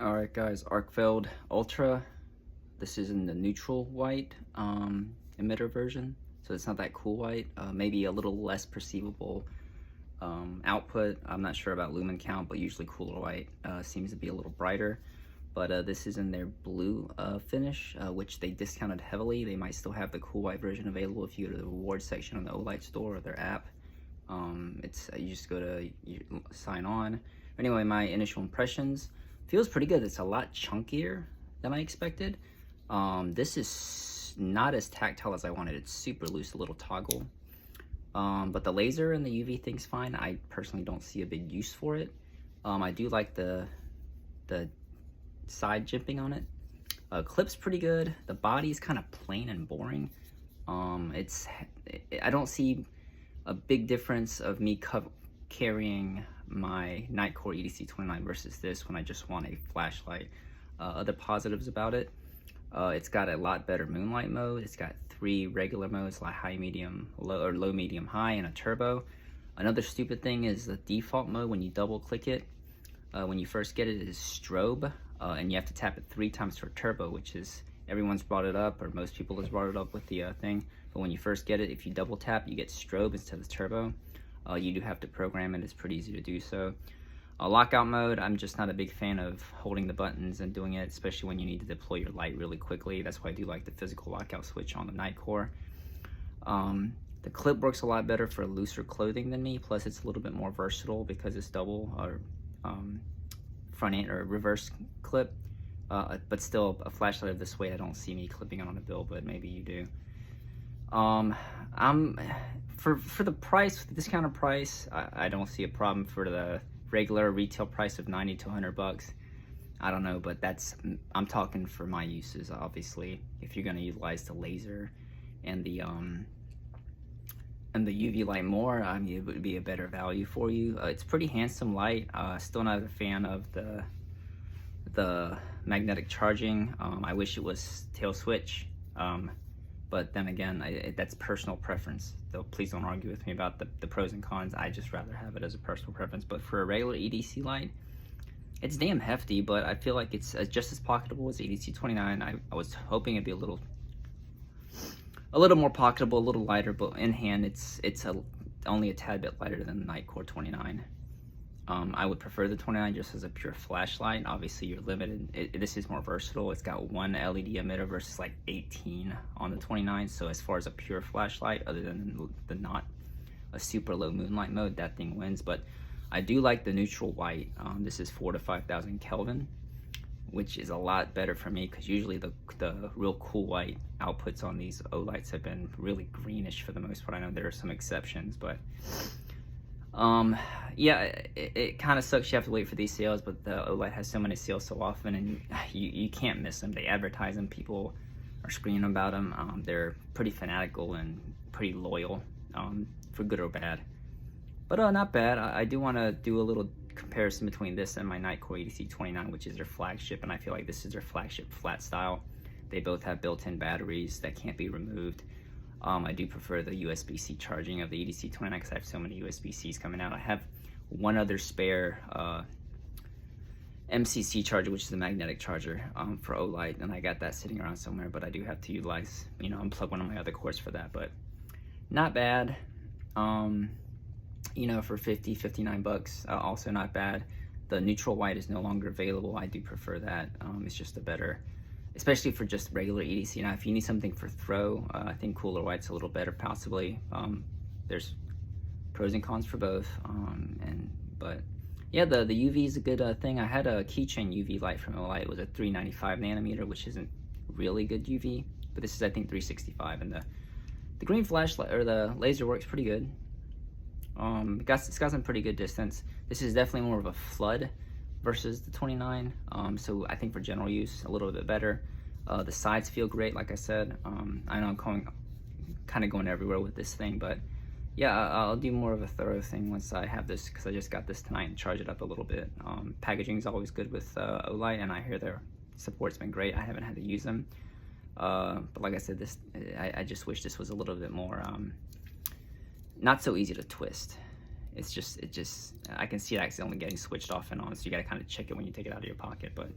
Alright guys, Arkfeld Ultra. This is in the neutral white emitter version, so it's not that cool white. Maybe a little less perceivable output. I'm not sure about lumen count, but usually cooler white seems to be a little brighter. But this is in their blue finish, which they discounted heavily. They might still have the cool white version available if you go to the rewards section on the Olight store or their app. It's you just go to sign on. Anyway, my initial impressions. Feels pretty good. It's a lot chunkier than I expected. This is not as tactile as I wanted. It's super loose, a little toggle. But the laser and the UV thing's fine. I personally don't see a big use for it. I do like the side jimping on it. Clip's pretty good. The body's kind of plain and boring. I don't see a big difference of me carrying my Nightcore EDC29 versus this when I just want a flashlight. Other positives about it, it's got a lot better moonlight mode. It's got 3 regular modes, like high, medium, low, or low, medium, high, and a turbo. Another stupid thing is the default mode. When you double click it, when you first get it, is strobe, and you have to tap it 3 times for turbo, which is, everyone's brought it up, or most people has brought it up with the thing. But when you first get it, if you double tap, you get strobe instead of turbo. You do have to program it. It's pretty easy to do so. Lockout mode, I'm just not a big fan of holding the buttons and doing it, especially when you need to deploy your light really quickly. That's why I do like the physical lockout switch on the Nightcore. The clip works a lot better for looser clothing than me, plus it's a little bit more versatile because it's double or front end or reverse clip. But still, a flashlight of this weight, I don't see me clipping it on a bill, but maybe you do. For the price, the discounted price, I don't see a problem. For the regular retail price of 90 to 100 bucks, I don't know, but I'm talking for my uses. Obviously, if you're going to utilize the laser and the UV light more, I mean, it would be a better value for you. It's pretty handsome light. Still not a fan of the magnetic charging. I wish it was tail switch. But then again, that's personal preference. Though please don't argue with me about the pros and cons. I just rather have it as a personal preference. But for a regular EDC light, it's damn hefty, but I feel like it's just as pocketable as EDC29. I was hoping it'd be a little more pocketable, a little lighter, but in hand, it's only a tad bit lighter than the Nightcore 29. I would prefer the 29 just as a pure flashlight. Obviously, you're limited. This is more versatile. It's got 1 LED emitter versus like 18 on the 29. So as far as a pure flashlight, other than the not a super low moonlight mode, that thing wins. But I do like the neutral white. This is 4,000 to 5,000 Kelvin, which is a lot better for me because usually the real cool white outputs on these Olights have been really greenish for the most part. I know there are some exceptions, but yeah, it kind of sucks you have to wait for these sales, but the Olight has so many sales so often, and you can't miss them. They advertise them, people are screaming about them. They're pretty fanatical and pretty loyal, for good or bad. But not bad. I do want to do a little comparison between this and my Nightcore EDC29, which is their flagship, and I feel like this is their flagship flat style. They both have built-in batteries that can't be removed. I do prefer the USB-C charging of the EDC29 because I have so many USB-Cs coming out. I have one other spare MCC charger, which is a magnetic charger for Olight, and I got that sitting around somewhere, but I do have to utilize, unplug one of my other cords for that, but not bad. For 50, 59 bucks, also not bad. The neutral white is no longer available. I do prefer that. It's just a better, especially for just regular EDC. Now, if you need something for throw, I think cooler white's a little better, possibly. There's pros and cons for both. But yeah, the UV is a good thing. I had a keychain UV light from Olight. It was a 395 nanometer, which isn't really good UV, but this is, I think, 365, and the green flashlight or the laser works pretty good. It's got some pretty good distance. This is definitely more of a flood versus the 29, so I think for general use a little bit better. The sides feel great, like I said. I know I'm kind of going everywhere with this thing, but yeah, I'll do more of a thorough thing once I have this, because I just got this tonight and charge it up a little bit. Packaging is always good with Olight, and I hear their support's been great. I haven't had to use them, but like I said, I just wish this was a little bit more not so easy to twist. it's just I can see it accidentally getting switched off and on, so you gotta kind of check it when you take it out of your pocket. But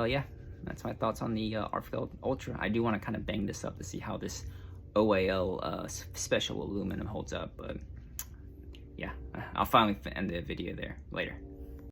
yeah, that's my thoughts on the Arkfeld Ultra. I do want to kind of bang this up to see how this OAL special aluminum holds up, but yeah, I'll finally end the video there later.